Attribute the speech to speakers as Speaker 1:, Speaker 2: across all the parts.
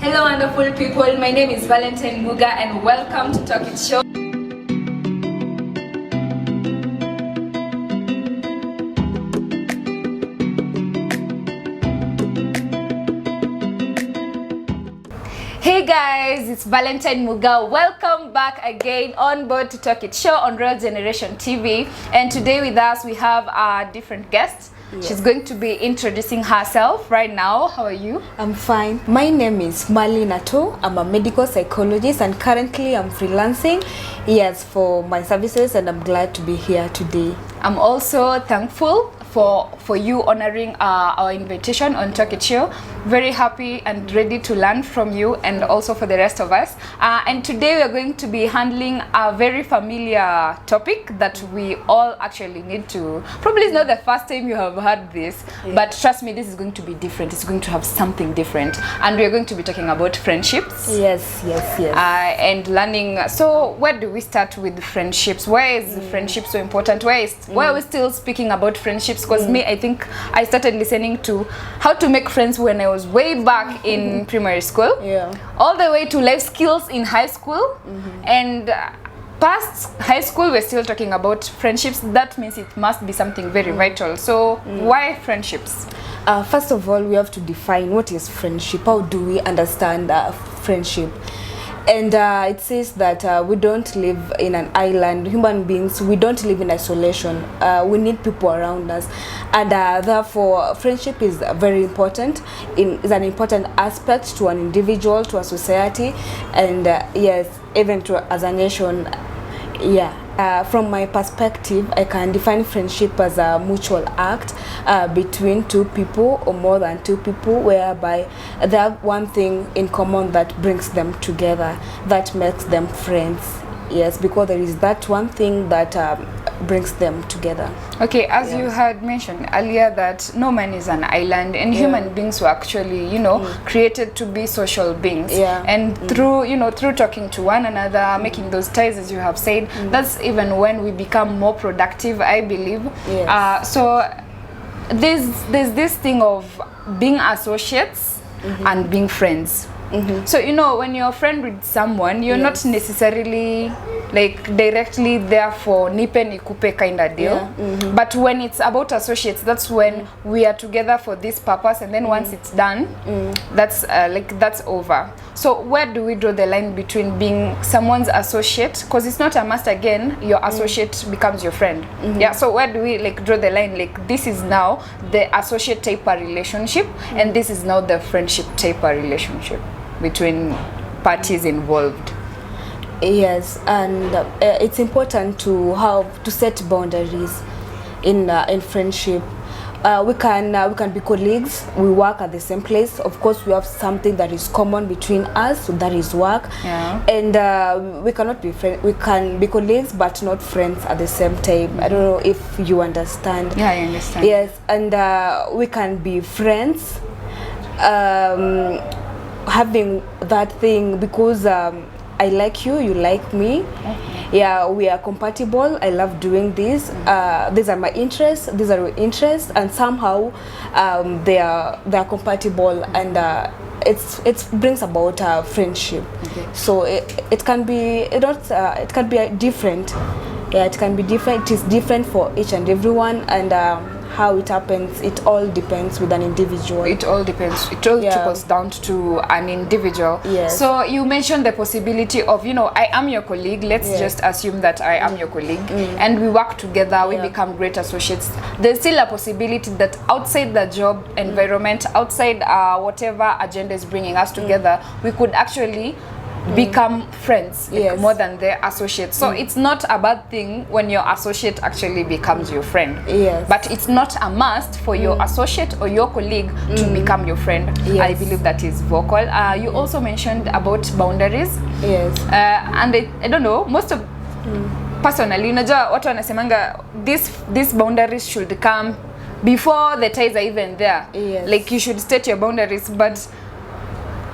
Speaker 1: Hello wonderful people, my name is Valentine Muga and welcome to Talk It Show. Hey guys, it's Valentine Muga. Welcome back again on board to Talk It Show on Real Generation TV. And today with us we have a different guest. Yes. She's going to be introducing herself right now. How are you?
Speaker 2: I'm fine. My name is Marlene. I'm a medical psychologist and currently I'm freelancing for my services, and I'm glad to be here today.
Speaker 1: I'm also thankful for you honoring our invitation on Talk It Show. Very happy and ready to learn from you and also for the rest of us. And today we are going to be handling a very familiar topic that we all actually need to. Probably it's not the first time you have heard this, but trust me, this is going to be different. It's going to have something different. And we are going to be talking about friendships.
Speaker 2: Yes.
Speaker 1: And learning. So where do we start with friendships? Why is friendship so important? Why are we still speaking about friendships? Because me, I think I started listening to how to make friends when I was way back in primary school, all the way to life skills in high school, and past high school we're still talking about friendships. That means it must be something very vital. So why friendships?
Speaker 2: First of all, we have to define what is friendship. How do we understand friendship? And it says that we don't live in an island. Human beings, we don't live in isolation. We need people around us, and therefore friendship is very important. Is an important aspect to an individual, to a society, and yes, even to as a nation. From my perspective, I can define friendship as a mutual act between two people or more than two people, whereby they have one thing in common that brings them together, that makes them friends. Yes, because there is that one thing that brings them together. Okay,
Speaker 1: as you had mentioned earlier that no man is an island, and human beings were actually, created to be social beings. And through talking to one another, making those ties, as you have said, that's even when we become more productive, I believe. So there's this thing of being associates and being friends. So when you're a friend with someone, you're not necessarily like directly there for nipe nikupe kind of deal, but when it's about associates, that's when we are together for this purpose, and then once it's done, that's over. So where do we draw the line between being someone's associate, because it's not a must, again your associate becomes your friend. So where do we draw the line, this is now the associate type of relationship, and this is now the friendship type of relationship between parties involved?
Speaker 2: Yes, and it's important to set boundaries in friendship. We can be colleagues. We work at the same place. Of course, we have something that is common between us, so that is work. And we cannot be friends. We can be colleagues, but not friends at the same time. I don't know if you understand.
Speaker 1: Yeah, I understand.
Speaker 2: Yes, and we can be friends. Having that thing because I like you, you like me. We are compatible. I love doing this. These are my interests. These are your interests, and somehow they are compatible, and it brings about friendship. So it can be different. It can be different. It is different for each and everyone, and how it happens, it all depends with an individual.
Speaker 1: It all depends. It all trickles down to an individual. So you mentioned the possibility of, I am your colleague. Let's just assume that I am your colleague, and we work together. We become great associates. There's still a possibility that outside the job environment, outside whatever agenda is bringing us together, we could actually become friends, more than their associates. So it's not a bad thing when your associate actually becomes your friend. But it's not a must for your associate or your colleague to become your friend. I believe that is vocal. You also mentioned about boundaries. And I don't know, most of personally, unajua watu wanasemanga these boundaries should come before the ties are even there. Like you should state your boundaries, but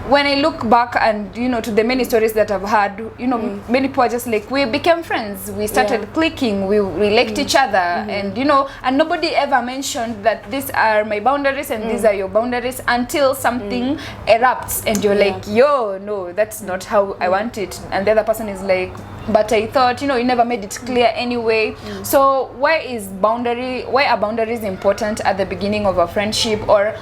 Speaker 1: when I look back and, you know, to the many stories that I've had, you know, many people are just like, we became friends, we started clicking, we liked each other, and, you know, and nobody ever mentioned that these are my boundaries and these are your boundaries until something erupts and you're like, yo, no, that's not how I want it. And the other person is like, but I thought, you know, you never made it clear anyway. So why are boundaries important at the beginning of a friendship, or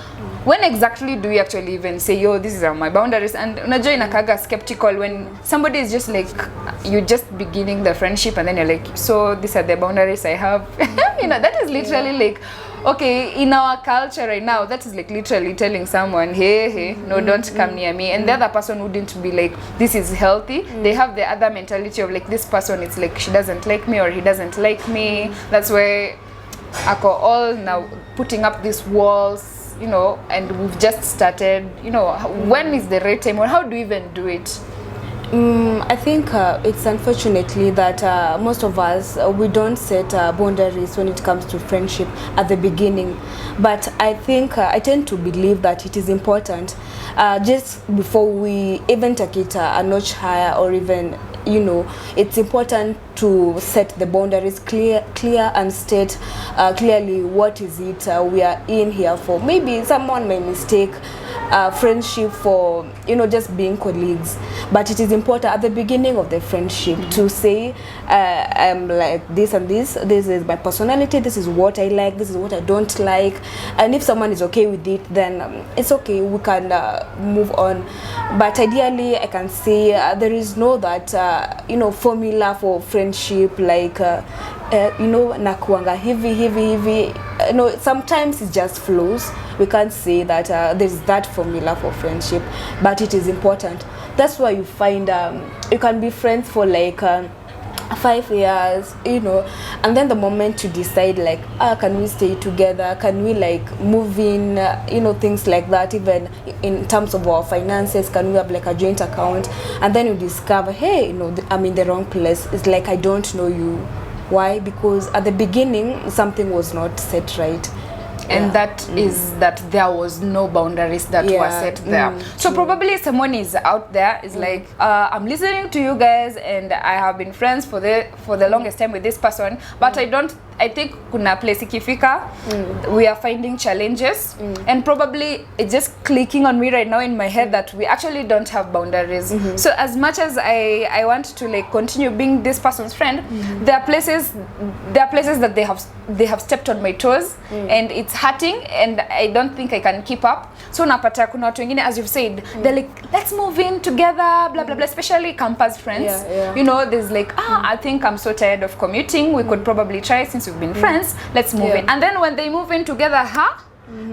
Speaker 1: when exactly do you actually even say, yo, these are my boundaries? And unajua inakaga skeptical when somebody is just like, you're just beginning the friendship and then you're like, so these are the boundaries I have. You know, that is literally like, okay, in our culture right now, that is like literally telling someone, hey, no, don't come near me. And the other person wouldn't be like, this is healthy. They have the other mentality of like, this person, it's like, she doesn't like me or he doesn't like me. That's why all now putting up these walls, you know, and we've just started, you know, when is the right time, or how do you even do it?
Speaker 2: I think it's unfortunately that most of us, we don't set boundaries when it comes to friendship at the beginning. But I think, I tend to believe that it is important just before we even take it a notch higher, or even, you know, it's important to set the boundaries clear and state clearly what is it we are in here for. Maybe someone may mistake friendship for, you know, just being colleagues, but it is important at the beginning of the friendship to say, I'm like this and this is my personality, this is what I like, this is what I don't like. And if someone is okay with it, then it's okay, we can move on. But ideally, I can say there is no that you know, formula for friendship, like you know, nakuanga hivi. You know, sometimes it just flows. We can't say that there's that formula for friendship, but it is important. That's why you find you can be friends for like 5 years, you know, and then the moment you decide like, can we stay together, can we like move in, you know, things like that. Even in terms of our finances, can we have like a joint account? And then you discover, hey, you know, I'm in the wrong place. It's like, I don't know you. Why? Because at the beginning something was not set right.
Speaker 1: And that is that there was no boundaries that were set there. So probably someone is out there is like, I'm listening to you guys and I have been friends for the longest time with this person, but I think kuna place ikifika, we are finding challenges, and probably it's just clicking on me right now in my head that we actually don't have boundaries. So as much as I want to like continue being this person's friend, there are places that they have stepped on my toes, and it's hurting, and I don't think I can keep up. So napata kuna watu wengine, as you've said, they're like, let's move in together, blah blah blah, especially campus friends. You know, there's like, I think I'm so tired of commuting, we could probably try, since we've been friends, let's move in. And then when they move in together,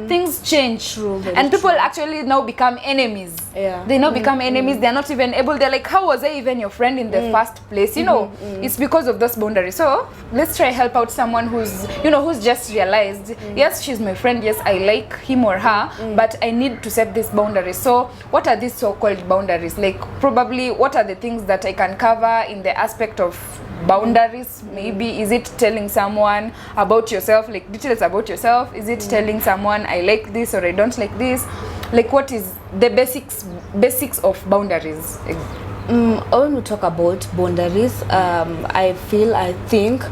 Speaker 1: things change. And people actually now become enemies. They now become enemies. They're not even able, they're like, how was I even your friend in the first place? You know, it's because of those boundaries. So let's try help out someone who's, you know, who's just realized, yes, she's my friend, yes, I like him or her, but I need to set these boundaries. So what are these so-called boundaries? Like, probably what are the things that I can cover in the aspect of boundaries? Maybe is it telling someone about yourself, like details about yourself? Is it telling someone I like this or I don't like this? Like, what is the basics of boundaries?
Speaker 2: When we talk about boundaries, I think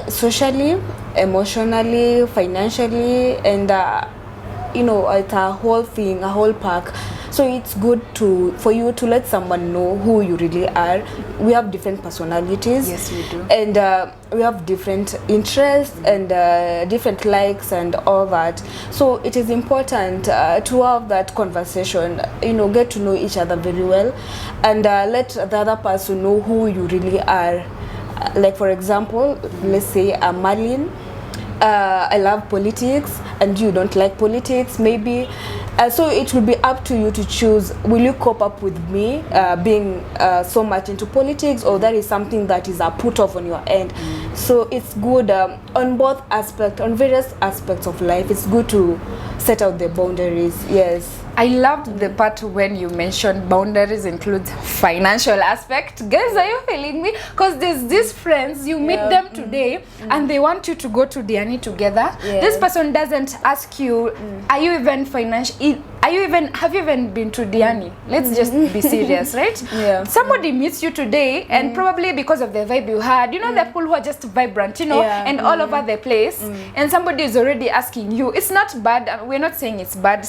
Speaker 2: socially, emotionally, financially, and you know, it's a whole thing, a whole pack. So it's good for you to let someone know who you really are. We have different personalities.
Speaker 1: Yes, we do.
Speaker 2: And we have different interests and different likes and all that. So it is important to have that conversation, you know, get to know each other very well, and let the other person know who you really are. Like, for example, let's say I'm Marlene. I love politics and you don't like politics, maybe. So it will be up to you to choose, will you cope up with me being so much into politics, or that is something that is a put off on your end. So it's good on both aspects, on various aspects of life, it's good to set out the boundaries. Yes,
Speaker 1: I loved the part when you mentioned boundaries includes financial aspect. Guys, are you feeling me? Because there's these friends, you meet them today and they want you to go to Diani together. This person doesn't ask you, are you even financially, have you even been to Diani? Let's just be serious, right?
Speaker 2: Yeah.
Speaker 1: Somebody meets you today, and probably because of the vibe you had, you know, the people who are just vibrant, you know, and all over the place, and somebody is already asking you. It's not bad. We're not saying it's bad,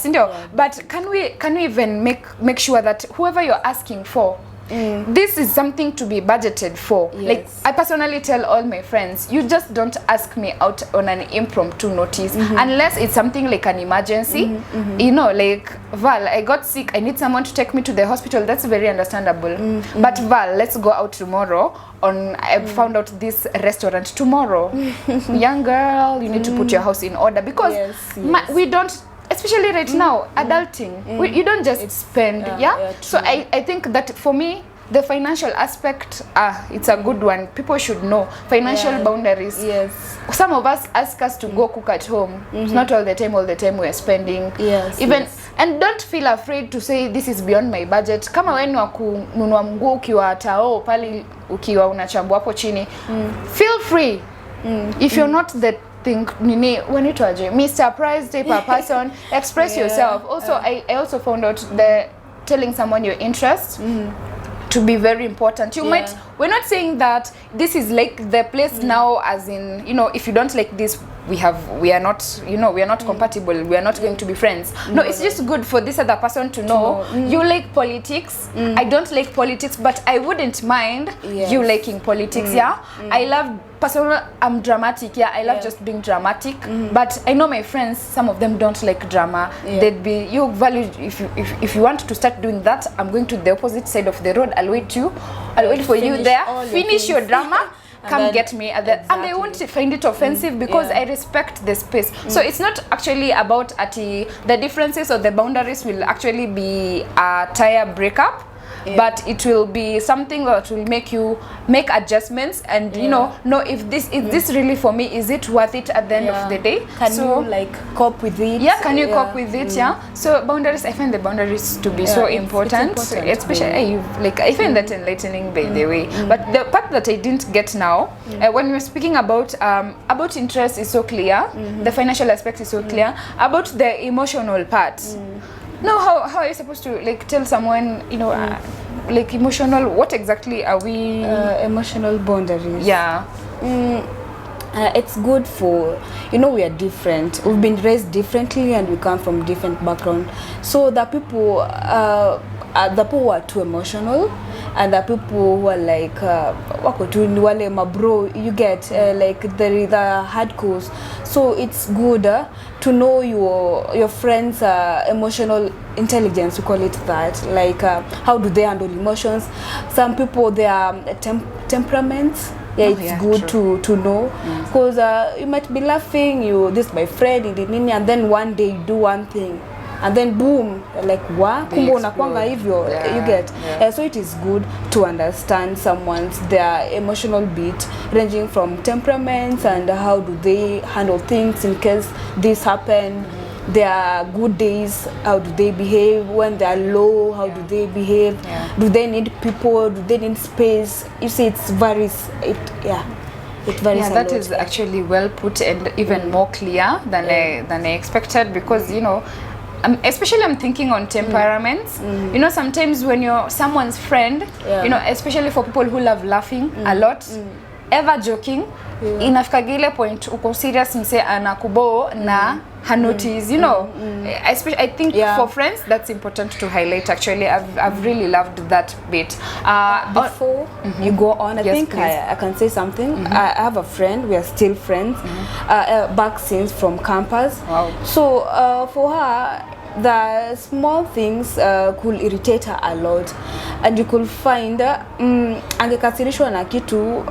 Speaker 1: but can we even make sure that whoever you're asking for, this is something to be budgeted for.
Speaker 2: Yes.
Speaker 1: Like, I personally tell all my friends, you just don't ask me out on an impromptu notice unless it's something like an emergency. You know, like, Val, I got sick, I need someone to take me to the hospital. That's very understandable. But Val, let's go out tomorrow. I found out this restaurant tomorrow. Young girl, you need to put your house in order, because we don't, especially right now, adulting, you don't just spend. So I think that for me, the financial aspect, it's a good one. People should know financial boundaries. Some of us ask us to go cook at home. It's not all the time we're spending. And don't feel afraid to say this is beyond my budget. Kama wewe ni kununua mguu ukiwa tao pale ukiwa unachambua hapo chini, feel free. If you're not the when it was Mr. Price type of person, express yourself. Also, I also found out that telling someone your interest to be very important. We're not saying that this is like the place now, as in, you know, if you don't like this, we are not, you know, we are not compatible, we are not going to be friends. No, it's just good for this other person to know you like politics. I don't like politics, but I wouldn't mind you liking politics. I love personally, I'm dramatic. I love just being dramatic. But I know my friends, some of them don't like drama. They'd be, you value, if you want to start doing that, I'm going to the opposite side of the road. I'll wait for you there. Finish your drama. Come get me at the, and I won't find it offensive, because I respect the space. So it's not actually about the differences or the boundaries will actually be a tire breakup. But it will be something that will make you make adjustments and you know if this is this really for me, is it worth it at the end of the day?
Speaker 2: Can you like cope with it?
Speaker 1: Can you cope with it? So boundaries, I find the boundaries to be so important, especially like I find that enlightening, by the way. But the part that I didn't get now, when we're speaking about interest is so clear, the financial aspect is so clear, about the emotional part. No, how are you supposed to like tell someone, you know, like emotional, what exactly are we?
Speaker 2: Emotional boundaries. It's good for, you know, we are different. We've been raised differently and we come from different background. So the people who are too emotional, and the people who are like wako tu ni wale mabro, you get like the hardcores. So it's good to know your friends' emotional intelligence, we call it that. Like how do they handle emotions? Some people, their temperaments. It's good to know, because you might be laughing, this my friend, and then one day you do one thing, and then boom, like what? You get. So it is good to understand their emotional beat, ranging from temperaments and how do they handle things in case this happen. Their good days, how do they behave? When they are low, how do they behave? Do they need people? Do they need space? You see, it varies. It varies.
Speaker 1: That is actually well put and even more clear than I expected, because you know, especially I'm thinking on temperaments. You know, sometimes when you're someone's friend, you know, especially for people who love laughing a lot, ever joking, inafika ile point uko serious, mse anakubo na hanotice, you know. I think for friends that's important to highlight. Actually, I've really loved that bit.
Speaker 2: Before you go on, I think I can say something. I have a friend, we are still friends, back since from campus. So for her, the small things could irritate her a lot, and you could find angekasirishwa na kitu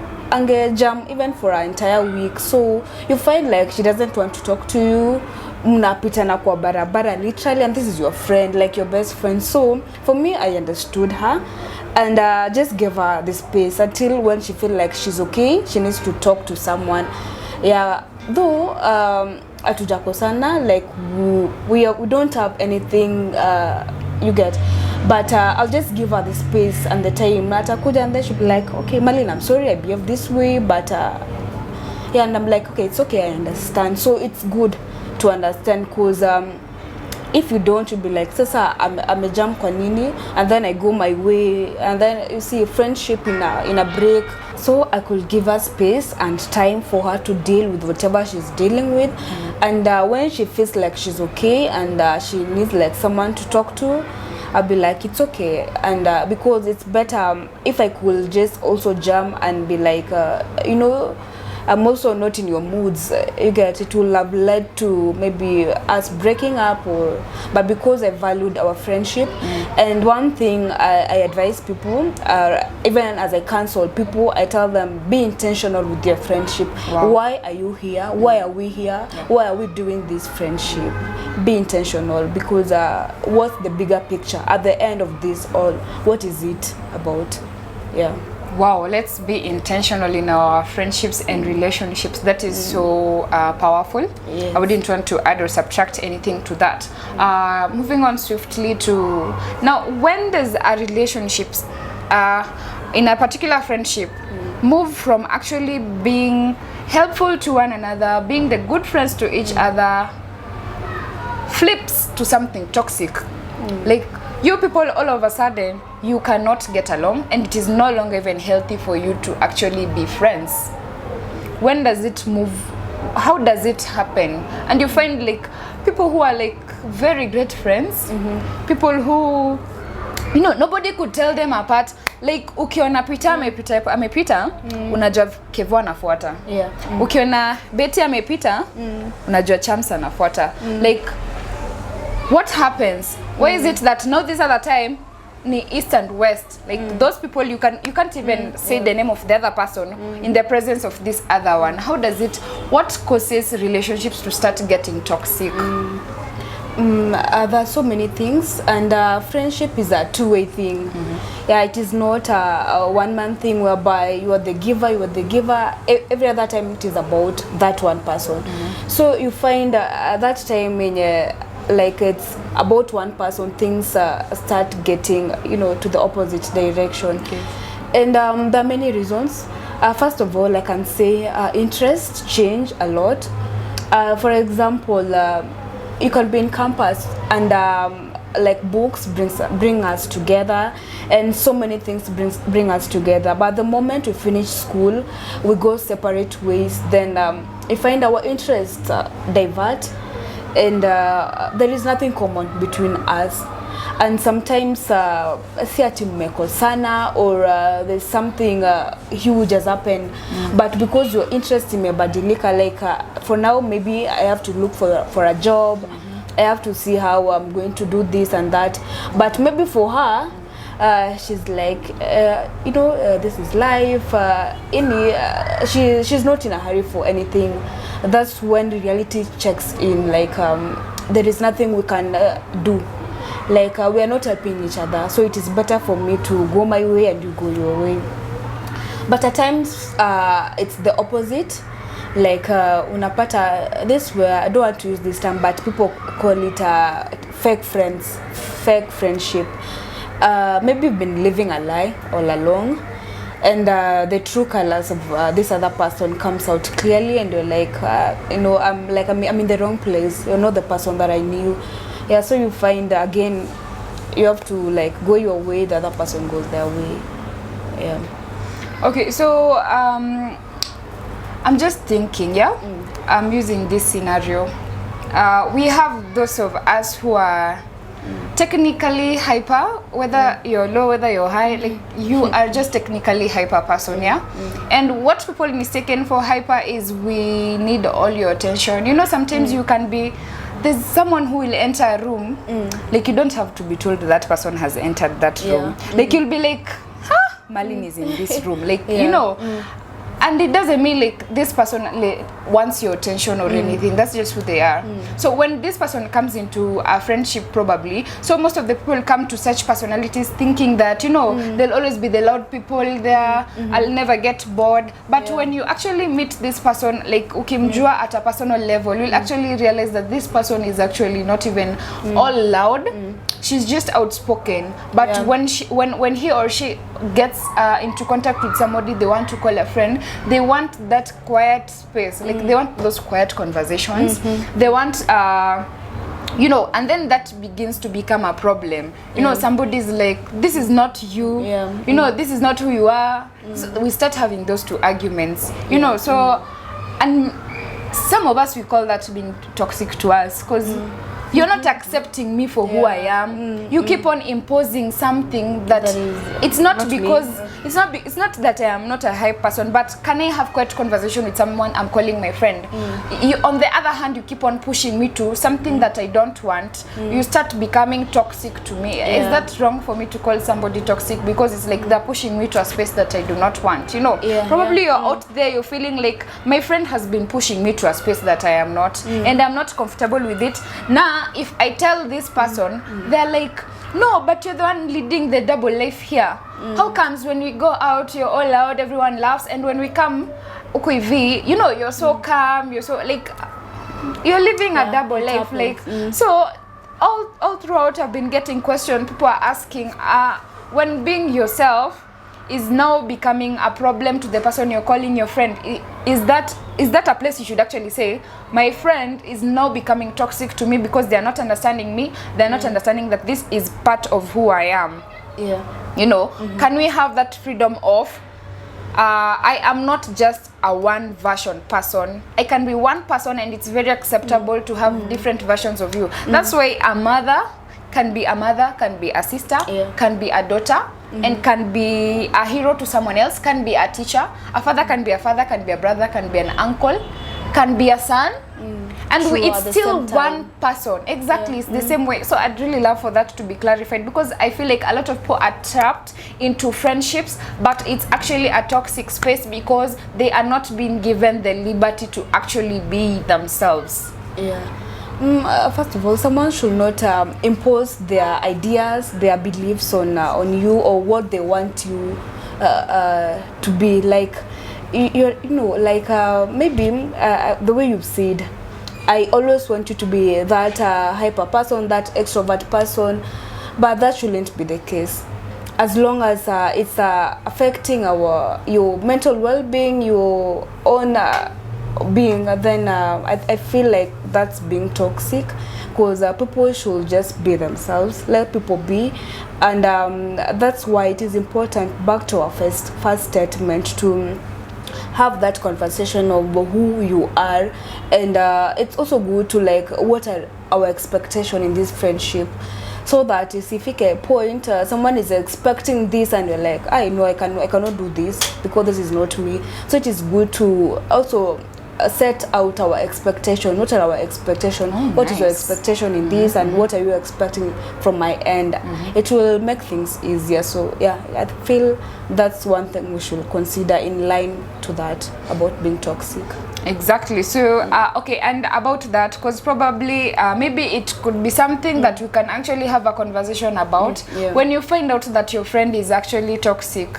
Speaker 2: jam even for an entire week. So you find like she doesn't want to talk to you, mnapitana kwa barabara literally, and this is your friend, like your best friend. So for me, I understood her and just gave her the space until when she feel like she's okay, she needs to talk to someone. Though atujakosana, like we don't have anything, you get. But I'll just give her the space and the time. Atakuja, and then she'll be like, okay, Marlene, I'm sorry I behave this way, but and I'm like, okay, it's okay, I understand. So it's good to understand, because if you don't, you'll be like, sasa I'm a jump kwa nini, and then I go my way, and then you see friendship in a break. So I could give her space and time for her to deal with whatever she's dealing with, and when she feels like she's okay and she needs like someone to talk to, I'll be like, it's okay. And because it's better if I could just also jump and be like, you know, I'm also not in your moods. You get, it will have led to maybe us breaking up, but because I valued our friendship. And one thing I advise people, even as I counsel people, I tell them, be intentional with their friendship. Wow. Why are you here? Why are we here? Why are we doing this friendship? Be intentional, because what's the bigger picture at the end of this all? What is it about? Yeah.
Speaker 1: Wow, let's be intentional in our friendships and relationships. That is so powerful. Yes. I wouldn't want to add or subtract anything to that. Moving on swiftly to now, when does a relationships in a particular friendship move from actually being helpful to one another, being the good friends to each other, flips to something toxic? Like, you people all of a sudden you cannot get along, and it is no longer even healthy for you to actually be friends. When does it move? How does it happen? And you find like people who are like very great friends, people who, you know, nobody could tell them apart. Like ukiona Peter amepita, unajua Kevo anafuata. Ukiona Betty amepita, unajua Chamsa anafuata. Like, what happens? Why is it that now this other time ni east and west? Like those people, you can't even say the name of the other person in the presence of this other one. How does it, what causes relationships to start getting toxic?
Speaker 2: There are so many things, and friendship is a two-way thing. Yeah, it is not a one-man thing whereby you are the giver, every other time it is about that one person. So you find at that time when like it's about one person, things start getting, you know, to the opposite direction. And there are many reasons. First of all, I can say interests change a lot. For example, you can be in campus and like books bring us together, and so many things bring us together. But the moment we finish school, we go separate ways. Then you find our interests divert, and there is nothing common between us. And sometimes si ati mmekosana or there's something huge has happened, but because your interest imebadilika, like for now maybe I have to look for a job, I have to see how I'm going to do this and that, but maybe for her she's like you know, this is life, she's not in a hurry for anything. That's when reality checks in, like there is nothing we can do. Like we are not helping each other, so it is better for me to go my way and you go your way. But at times it's the opposite. Like unapata this, where I don't want to use this term, but people call it fake friendship. Maybe you've been living a lie all along, and the true colors of this other person comes out clearly, and you're like, you know, I'm in the wrong place. You're not the person that I knew. Yeah, so you find again, you have to like go your way, the other person goes their way. Yeah. Okay, so I'm just thinking, I'm using this scenario. We have those of us who are technically hyper, whether you're low, whether you're high, like you are just technically hyper person, and what people mistaken for hyper is we need all your attention. You know, sometimes you can be, there's someone who will enter a room, like you don't have to be told that person has entered that room. Like you'll be like, huh, Marlene is in this room, like you know. And it doesn't mean like this person wants your attention or anything. That's just who they are. So when this person comes into a friendship, probably, so most of the people come to such personalities thinking that, you know, they'll always be the loud people there, I'll never get bored. But when you actually meet this person, like ukimjua at a personal level, you'll actually realize that this person is actually not even all loud. She's just outspoken. But when he or she gets into contact with somebody they want to call a friend, they want that quiet space. Like they want those quiet conversations. They want
Speaker 1: you know, and then that begins to become a problem. You know, somebody's like, this is not you, you know, this is not who you are. So we start having those two arguments, you know. So and some of us, we call that being toxic to us, because you're not accepting me for who I am. You keep on imposing something that it's not because it's not that I am not a hype person, but can I have quiet conversation with someone I'm calling my friend? You, on the other hand, you keep on pushing me to something that I don't want. You start becoming toxic to me. Is that wrong for me to call somebody toxic? Because it's like they're pushing me to a space that I do not want, you know. Probably you're out there, you're feeling like my friend has been pushing me to a space that I am not, and I'm not comfortable with it. Now if I tell this person, they're like, no, but you're the one leading the double life here. How comes when we go out, you're all loud, everyone laughs, and when we come, you know, you're so calm, you're so like, you're living a double life. Like, so all throughout I've been getting questions. People are asking, when being yourself is now becoming a problem to the person you're calling your friend, is that a place you should actually say, my friend is now becoming toxic to me because they're not understanding me, they're not understanding that this is part of who I am. You know, can we have that freedom of, I am not just a one version person. I can be one person, and it's very acceptable to have different versions of you. That's why a mother can be a sister, can be a daughter, and can be a hero to someone else, can be a teacher. A father, can be a brother, can be an uncle, can be a son. And it's still one person. Exactly, it's the same way. So I'd really love for that to be clarified, because I feel like a lot of people are trapped into friendships, but it's actually a toxic space because they are not being given the liberty to actually be themselves.
Speaker 2: First of all, someone should not impose their ideas, their beliefs on you, or what they want you to be. Like, you know, like maybe the way you've said, I always want you to be that hyper person, that extrovert person, but that shouldn't be the case. As long as it's affecting your mental well-being, your own being, then I feel like that's being toxic, because people should just be themselves, let people be. And that's why it is important, back to our first statement, to have that conversation of who you are. And it's also good to, like, what are our expectations in this friendship, so that if you pick a point, someone is expecting this and you're like, I know I cannot do this because this is not me. So it is good to also set out our expectation. What are our expectations? What is your expectation in this, and what are you expecting from my end? It will make things easier. So yeah, I feel that's one thing we should consider in line to that about being toxic.
Speaker 1: Exactly. So okay, and about that, because probably maybe it could be something that we can actually have a conversation about. When you find out that your friend is actually toxic,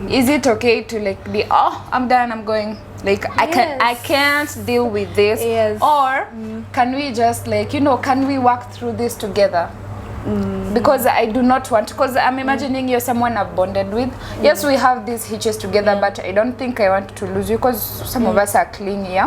Speaker 1: is it okay to, like, be, oh, I'm done, I'm going, like, I can't deal with this, or can we just, like, you know, can we work through this together? Because I do not want, because I'm imagining you're someone I've bonded with. Yes, we have these hitches together, but I don't think I want to lose you, because some of us are clingy.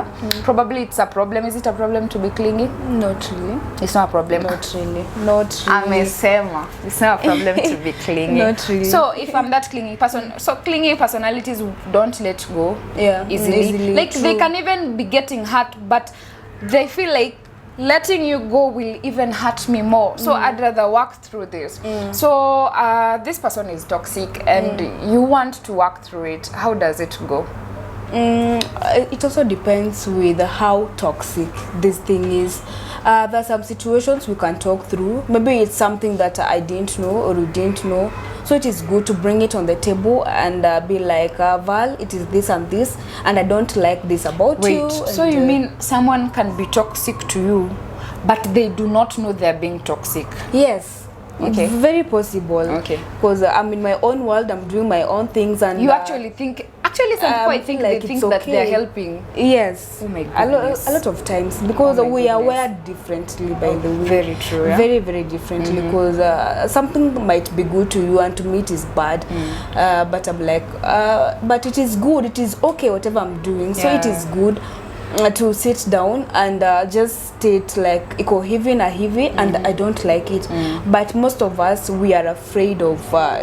Speaker 1: Probably it's a problem. Is it a problem to be clingy?
Speaker 2: Not really.
Speaker 1: It's not a problem.
Speaker 2: Not really. Not really.
Speaker 1: Amesema. It's not a problem to be clingy.
Speaker 2: Not really.
Speaker 1: So if I'm that clingy person, so clingy personalities don't let go easily. Like, they can even be getting hurt, but they feel like letting you go will even hurt me more. So I'd rather work through this. So this person is toxic, and you want to work through it. How does it go?
Speaker 2: It also depends with how toxic this thing is. There are some situations we can talk through. Maybe it's something that I didn't know or you didn't know. So it is good to bring it on the table and be like, Val, it is this and this, and I don't like this about you.
Speaker 1: Wait, so you mean someone can be toxic to you, but they do not know they're being toxic?
Speaker 2: Yes.
Speaker 1: Okay.
Speaker 2: It's very possible.
Speaker 1: Okay.
Speaker 2: Because I'm in my own world, I'm doing my own things, and
Speaker 1: you actually think. Actually, some people, I think, like, they think that they're helping.
Speaker 2: Yes.
Speaker 1: Oh my goodness.
Speaker 2: A lot of times, because we are wired differently, by the way.
Speaker 1: Very true. Yeah?
Speaker 2: Very, very differently. Because something might be good to you, and to me it is bad. But I'm like, but it is good. It is okay, whatever I'm doing. So it is good. to sit down and just state like iko hivi na hivi and I don't like it. But most of us, we are afraid of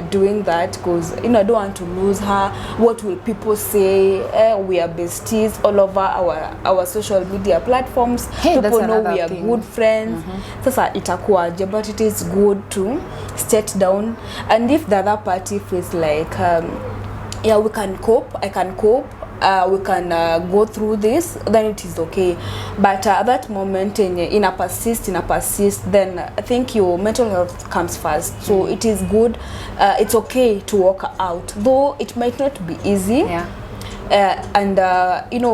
Speaker 2: doing that because I don't want to lose her. What will people say? We are besties all over our social media platforms.
Speaker 1: Hey,
Speaker 2: people know we are
Speaker 1: thing.
Speaker 2: good friends. Sasa itakuwaje? But it is good to sit down, and if the other party feels like yeah, we can cope, I can cope, we can go through this, then it is okay. But at that moment, in a persist, then I think your mental health comes first. So it is good, it's okay to walk out, though it might not be easy.
Speaker 1: Yeah.
Speaker 2: And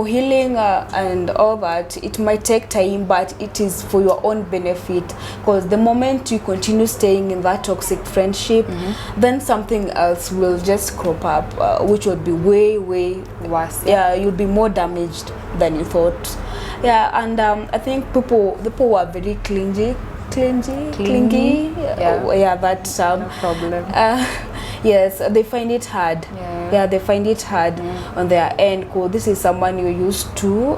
Speaker 2: healing and all that, it might take time, but it is for your own benefit, because the moment you continue staying in that toxic friendship, then something else will just crop up, which will be way
Speaker 1: worse.
Speaker 2: Yeah, you'll be more damaged than you thought. Yeah. And I think people are very clingy. Yeah, that
Speaker 1: no problem.
Speaker 2: Yes, they find it hard. Yeah, they find it hard on their end, because this is someone you're used to.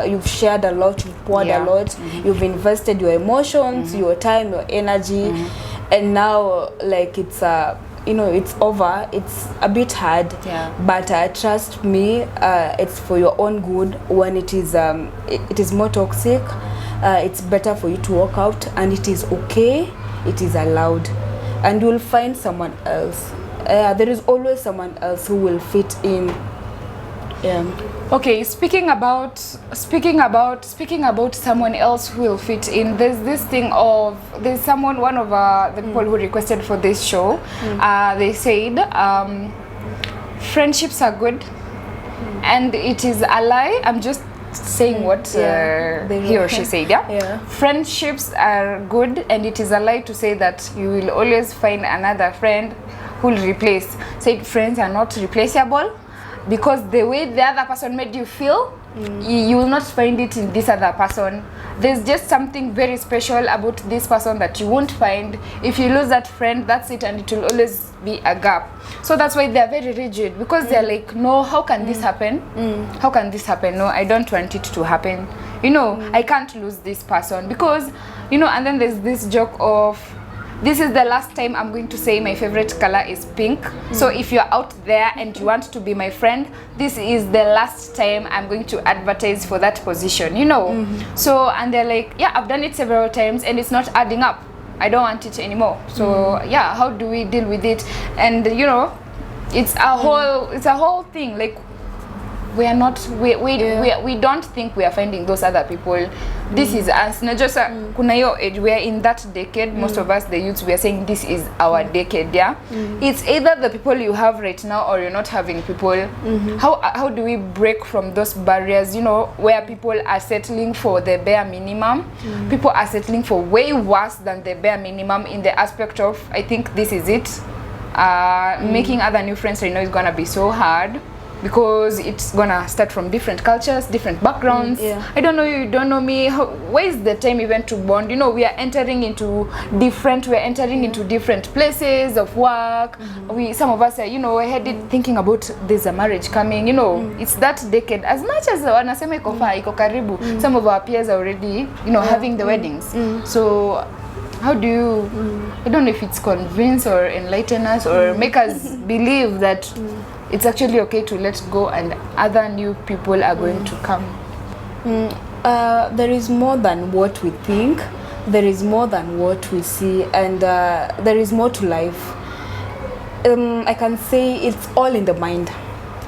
Speaker 2: You've shared a lot, you've poured a lot, you've invested your emotions, your time, your energy, and now like it's it's over. It's a bit hard. Yeah. But trust me, it's for your own good. When it is more toxic, it's better for you to walk out, and it is okay. It is allowed, and you'll find someone else. There is always someone else who will fit in.
Speaker 1: Okay, speaking about someone else who will fit in, there's this thing of, one of the people who requested for this show, they said friendships are good, and it is a lie. I'm just saying what he or she said. Yeah? Friendships are good, and it is a lie to say that you will always find another friend who will replace. Said friends are not replaceable, because the way the other person made you feel, you will not find it in this other person. There's just something very special about this person that you won't find. If you lose that friend, that's it, and it will always be a gap. So that's why they're very rigid, because they're like, no, how can this happen? How can this happen? No, I don't want it to happen. I can't lose this person, because and then there's this joke of, this is the last time I'm going to say my favorite color is pink. So if you're out there and you want to be my friend, this is the last time I'm going to advertise for that position, So, and they're like, yeah, I've done it several times and it's not adding up. I don't want it anymore. So yeah, how do we deal with it? And it's a whole thing. Like, we don't think we are finding those other people. This is us. Not just kuna hiyo age, we are in that decade. Most of us, the youths, we are saying this is our decade. Yeah, it's either the people you have right now or you're not having people. How do we break from those barriers? Where people are settling for the bare minimum. People are settling for way worse than the bare minimum, in the aspect of, I think this is it. Making other new friends right now is gonna be so hard, because it's gonna start from different cultures, different backgrounds. I don't know you, you don't know me. Where is the time even to bond? We are entering into different places of work. Some of us are headed thinking about there's a marriage coming. It's that decade. As much as wanasema iko karibu, some of our peers are already having the weddings. So how do you I don't know if it's convince or enlighten us or make us believe that it's actually okay to let go and other new people are going to come?
Speaker 2: There is more than what we think. There is more than what we see, and there is more to life. I can say it's all in the mind.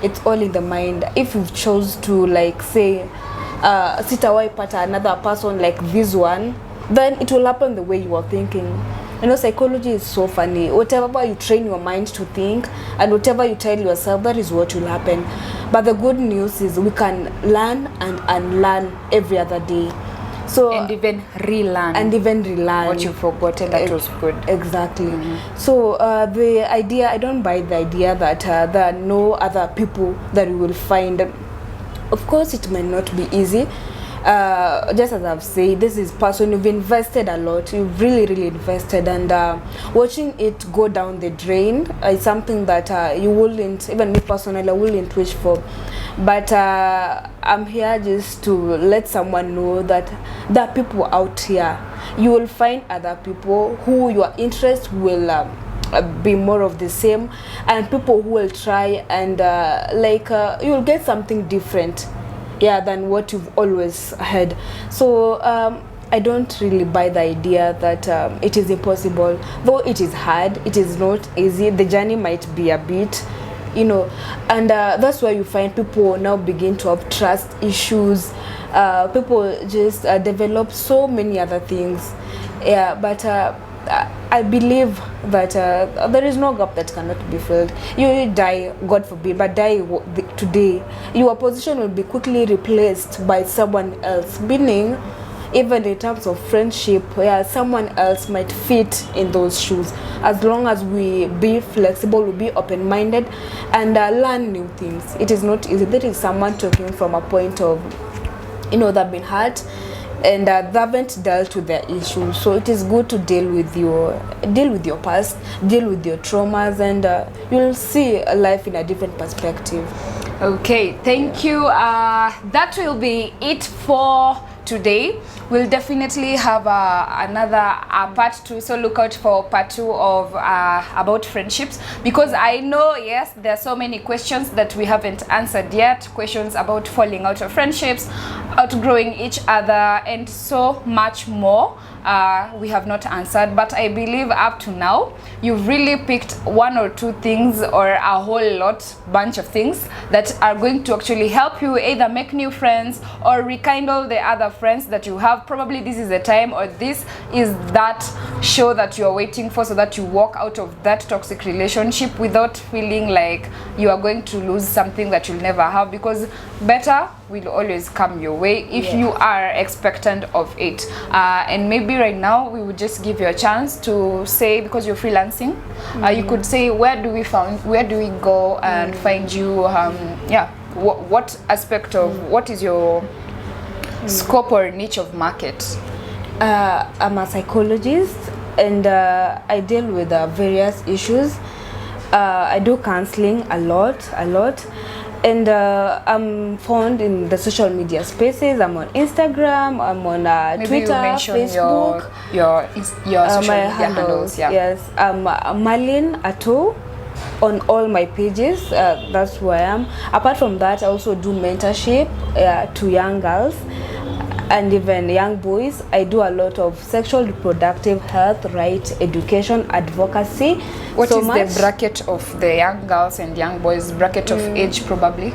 Speaker 2: It's all in the mind. If you chose to say sitawai pata another person like this one, then it will happen the way you are thinking. Psychology is so funny. Whatever you train your mind to think and whatever you tell yourself, that is what will happen. But the good news is we can learn and unlearn every other day. So
Speaker 1: and even relearn. What you forgot, and that was good.
Speaker 2: Exactly. So the idea, I don't buy the idea that there are no other people that we will find. Of course, it may not be easy. Just as I've said, this is person you've invested a lot, you've really invested, and watching it go down the drain is something that you wouldn't, even me personally, I wouldn't wish for. But I'm here just to let someone know that there are people out here. You will find other people who your interest will be more of the same, and people who will try and you will get something different, yeah, than what you've always had. So I don't really buy the idea that it is impossible. Though it is hard, it is not easy. The journey might be a bit, you know, and that's why you find people now begin to have trust issues. People just develop so many other things. Yeah, but I believe that there is no gap that cannot be filled. You die, God forbid, but die today, your position will be quickly replaced by someone else. Meaning, even in terms of friendship, yeah, someone else might fit in those shoes. As long as we be flexible, we be open-minded, and learn new things. It is not easy. There is someone talking from a point of, you know, they've been hurt and they haven't dealt with their issues. So it is good to deal with your past, deal with your traumas, and you'll see life in a different perspective.
Speaker 1: Okay, thank you. That will be it for today. We'll definitely have another part 2, so look out for part 2 of about friendships, because I know, yes, there are so many questions that we haven't answered yet. Questions about falling out of friendships, outgrowing each other, and so much more we have not answered. But I believe up to now you've really picked 1 or 2 things, or a whole bunch of things that are going to actually help you either make new friends or rekindle the other friends that you have. Probably this is the time, or this is that show that you are waiting for, so that you walk out of that toxic relationship without feeling like you are going to lose something that you'll never have, because better will always come your way if you are expectant of it. And maybe right now we would just give you a chance to say, because you're freelancing, you could say, where do we go and find you? What aspect of what is your scope or niche of market?
Speaker 2: I'm a psychologist, and I deal with various issues. I do counseling a lot, and I'm found in the social media spaces. I'm on Instagram, I'm on Twitter, Facebook.
Speaker 1: Your social media handles. Yeah.
Speaker 2: Yes, I'm Marlene Ato on all my pages. That's who I am. Apart from that, I also do mentorship to young girls and even young boys. I do a lot of sexual reproductive health, right, education, advocacy.
Speaker 1: What is the bracket of the young girls and young boys? Bracket of age, probably?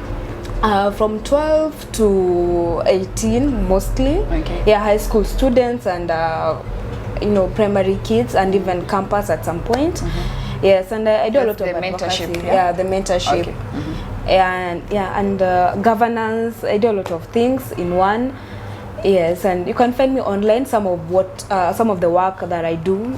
Speaker 2: From 12 to 18 mostly.
Speaker 1: Okay.
Speaker 2: Yeah, high school students and primary kids, and even campus at some point. Yes, and I do a lot of advocacy.
Speaker 1: Mentorship.
Speaker 2: Yeah, the mentorship.
Speaker 1: Okay.
Speaker 2: And governance. I do a lot of things in one. Yes, and you can find me online. Some of the work that I do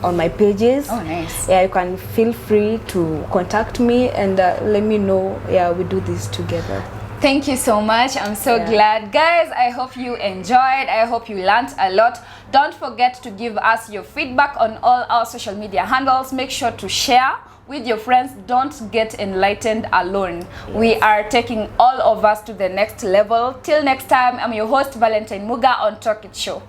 Speaker 2: on my pages.
Speaker 1: Oh, nice.
Speaker 2: Yeah, you can feel free to contact me and let me know. Yeah, we do this together.
Speaker 1: Thank you so much. I'm so glad. Guys, I hope you enjoyed. I hope you learned a lot. Don't forget to give us your feedback on all our social media handles. Make sure to share with your friends. Don't get enlightened alone. Yes. We are taking all of us to the next level. Till next time, I'm your host, Valentine Muga on Talk It Show.